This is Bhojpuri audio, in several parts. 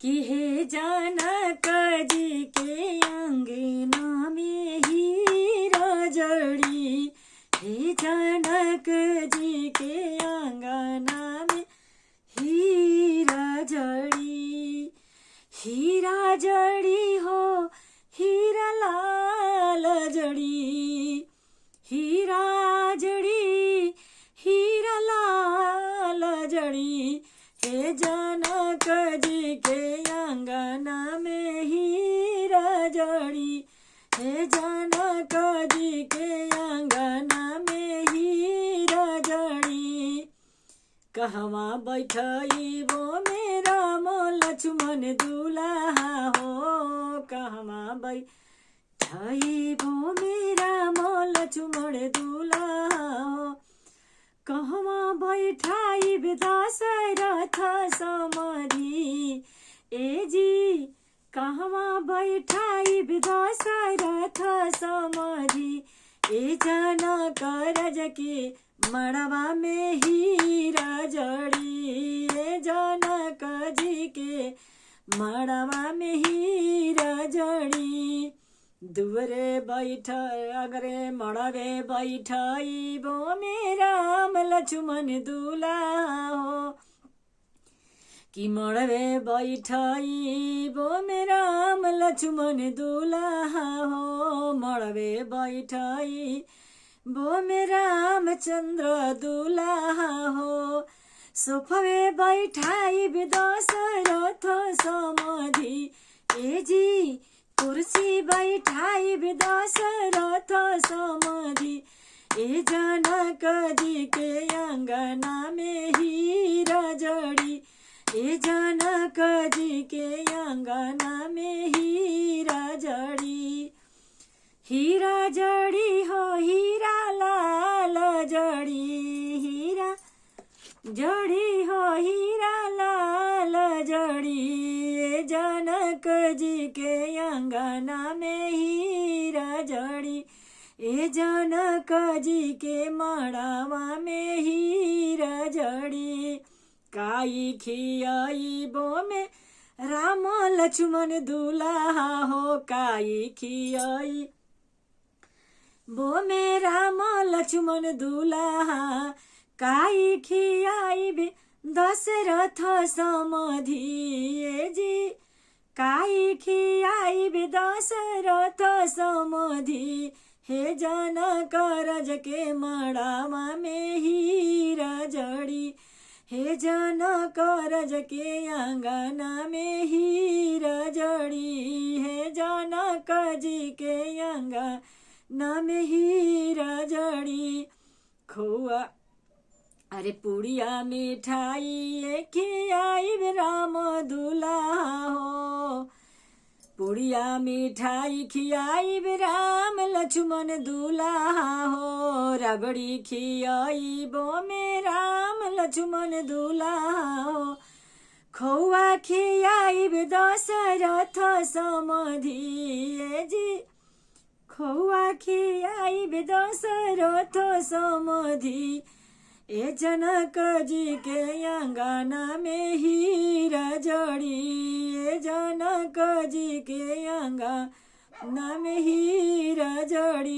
कि हे जनक जी के अंगना में हीरा जड़ी, हे जनक जी के अंगना में हीरा जड़ी। हीरा जड़ी हो हीरा लाल जड़ी, हीरा जड़ी हीरा लाल जड़ी, हे जनक जी के अंगना में हीरा जड़ी, हे जनक जी के अंगना में हीरा जड़ी। कहवा बैठइबो मेरा लक्ष्मण दुल्हा हो, कहवा बैठइबो मेरा लक्ष्मण दुल्हा हो, कहवा बैठाइब दशरथ समाधि, ए जी कहवा बैठाइब दशरथ समाधि, ए जनक रज के मड़वा में हीरा जड़ी, ए जनक जी के मड़वा में हीरा जड़ी। दुवरे बैठ अगरे मड़वे बैठइबो मेरा लक्ष्मण दुल्हा हो, कि मड़वे बैठइबो मेरा लक्ष्मण दुल्हा हो, मड़वे बैठइबो मेरा रामचंद्र दुल्हा हो, सोफवे बैठाइब दशरथ समाधि, ए जी कुर्सी बैठाइब दशरथ समाधि, ए जनक जी के अंगना में हीरा जड़ी, ए जनक जी के अंगना में हीरा जड़ी। हीरा जड़ी हो हीरा लाल जड़ी, हीरा जड़ी हो हीरा लाल जड़ी, ए जनक जी के अंगना में हीरा जड़ी, ए जनक जी के मड़वा में हीरा जड़ी। काई खियाइबो में राम लक्ष्मण दुल्हा हो, काई खियाइबो में राम लक्ष्मण दुल्हा, काई खियाइबे दशरथ समाधि, ए जी काई खियाइबे दशरथ समाधि, हे जनक रज के मड़वा में हीरा जड़ी, हे जनक रज के अंगना में हीरा जड़ी, हे जनक जी के अंगना में हीरा जड़ी। खोआ अरे पुड़िया मिठाई खियाइब राम दुल्हा हो, पुड़िया मिठाई खियाइब राम लक्ष्मण दुल्हा हो, रबड़ी खियाइबो में राम लक्ष्मण दुल्हा हो, खोआ खियाइब दशरथ समाधि, ए जी खोआ खियाइब दशरथ समाधि, ए जनक जी के अंगना में हीरा जड़ी, ए जनक जी के अंगना में हीरा जड़ी,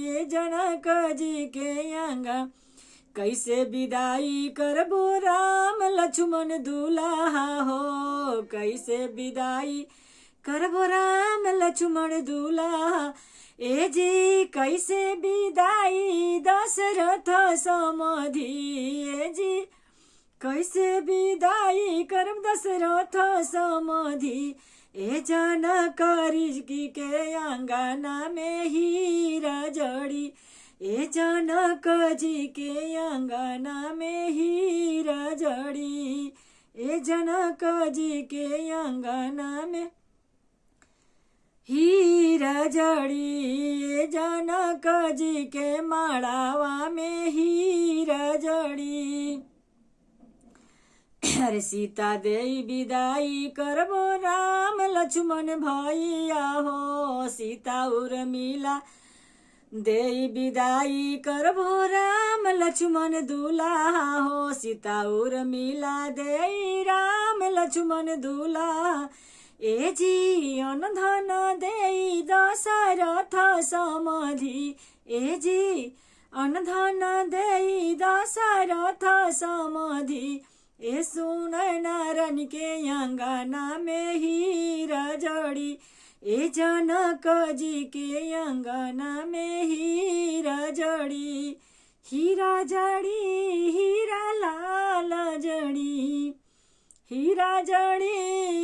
ए जनक जी के अंगना। कैसे विदाई करबो राम लक्ष्मण दुल्हा हो, कैसे विदाई करबो राम लक्ष्मण दुल्हा, ए जी कैसे विदाई दशरथ समाधि, ए जी कैसे विदाई करब दशरथ समाधि, ए जनक जी के अंगना में हीरा जड़ी, ए जनक जी के अंगना में हीरा जड़ी, ए जनक जी के अंगना में हीरा जड़ी, जनक जी के मड़वा में हीरा जड़ी। अरे सीता देई विदाई करबो राम लक्ष्मण भैया हो, सीता उर्मिला देई विदाई करबो राम लक्ष्मण दुलाहा हो सीता उर्मिला देई राम लक्ष्मण दुलाहा ए जी अन धन देई दशरथ समाधि ए जी अन धन देई दशरथ समाधि ए सुन नारायण के अंगना में हीरा जड़ी ए जनक जी के अंगना में हीरा जड़ी हीरा लाल जड़ी हीरा जड़ी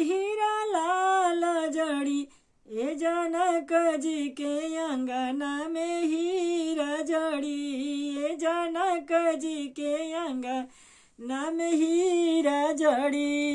हीरा लाल जड़ी ए जनक जी के अंगना में हीरा जड़ी ए जनक जी के अंगना में हीरा जड़ी।